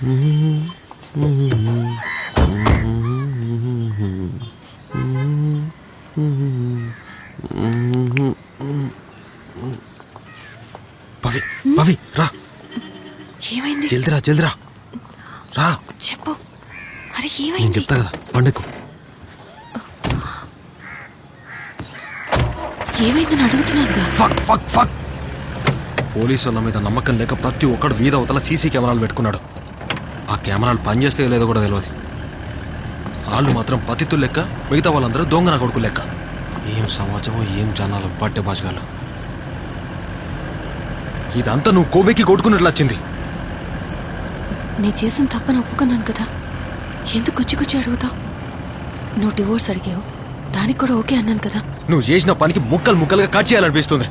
పవి పవి రా. ఏమైంది? జల్దిరా జల్దిరా రా. చెప్పు. అరే నేను ఏమైంది? చెప్తా కదా పండుగ. ఏమైందని అడుగుతున్నానుగా. Fuck fuck fuck. పోలీసు వాళ్ళ మీద నమ్మకం లేక ప్రతి ఒక్కడు వీధ అవతల సీసీ కెమెరాలు పెట్టుకున్నాడు. ఆ కెమెరాలు పనిచేస్తే లేదో కూడా తెలియదు. వాళ్ళు మాత్రం పతితులు లెక్క, మిగతా వాళ్ళందరూ దొంగన కొడుకు లెక్క. ఏం సమాజమో ఏం జనాలు బట్టే బాజగాలు. ఇదంతా నువ్వు కోవెక్కి కొట్టుకున్నట్లు వచ్చింది. నేను చేసిన తప్పని ఒప్పుకున్నాను కదా, ఎందుకు గుచ్చి అడుగుతావు? నువ్వు డివోర్స్ అడిగావు, దానికి కూడా ఓకే అన్నాను కదా. నువ్వు చేసిన పనికి ముక్కలు ముక్కలుగా కట్ చేయాలనిపిస్తుంది.